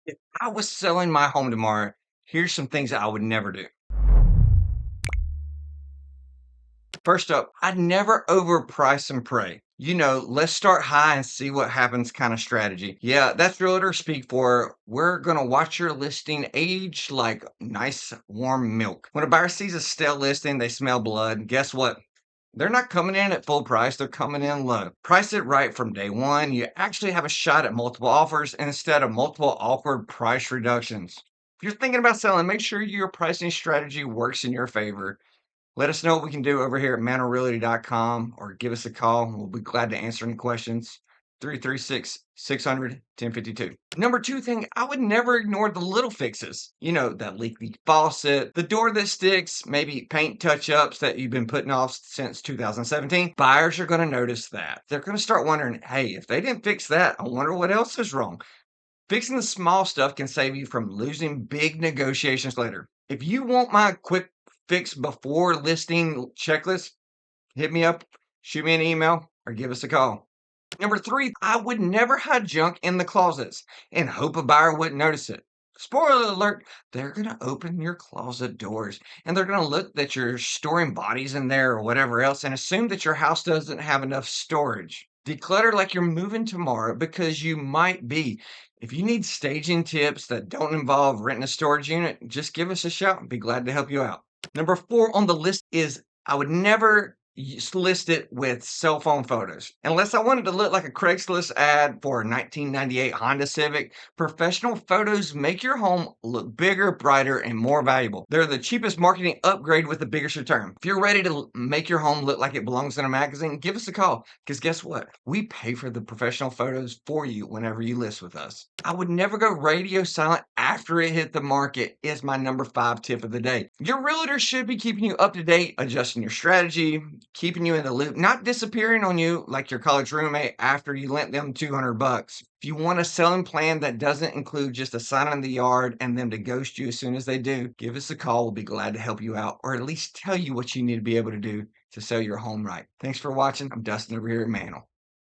If I was selling my home tomorrow, here's some things that I would never do. First up, I'd never overprice and pray. Let's start high and see what happens kind of strategy. Yeah, that's realtor speak for we're going to watch your listing age like nice warm milk. When a buyer sees a stale listing, they smell blood. Guess what? They're not coming in at full price, they're coming in low. Price it right from day one. You actually have a shot at multiple offers instead of multiple awkward price reductions. If you're thinking about selling, make sure your pricing strategy works in your favor. Let us know what we can do over here at mantlerealty.com or give us a call. We'll be glad to answer any questions. 336-600-1052. Number two thing, I would never ignore the little fixes. That leaky faucet, the door that sticks, maybe paint touch-ups that you've been putting off since 2017. Buyers are going to notice that. They're going to start wondering, hey, if they didn't fix that, I wonder what else is wrong. Fixing the small stuff can save you from losing big negotiations later. If you want my quick fix before listing checklist, hit me up, shoot me an email, or give us a call. Number three, I would never hide junk in the closets and hope a buyer wouldn't notice it. Spoiler alert, they're going to open your closet doors and they're going to look that you're storing bodies in there or whatever else and assume that your house doesn't have enough storage. Declutter like you're moving tomorrow because you might be. If you need staging tips that don't involve renting a storage unit, just give us a shout and be glad to help you out. Number four on the list is I would never list it with cell phone photos. Unless I wanted to look like a Craigslist ad for a 1998 Honda Civic, professional photos make your home look bigger, brighter, and more valuable. They're the cheapest marketing upgrade with the biggest return. If you're ready to make your home look like it belongs in a magazine, give us a call. Because guess what? We pay for the professional photos for you whenever you list with us. I would never go radio silent after it hit the market is my number five tip of the day. Your realtor should be keeping you up to date, adjusting your strategy, keeping you in the loop, not disappearing on you like your college roommate after you lent them 200 bucks. If you want a selling plan that doesn't include just a sign in the yard and them to ghost you as soon as they do, give us a call. We'll be glad to help you out or at least tell you what you need to be able to do to sell your home right. Thanks for watching. I'm Dustin over here at Mantle.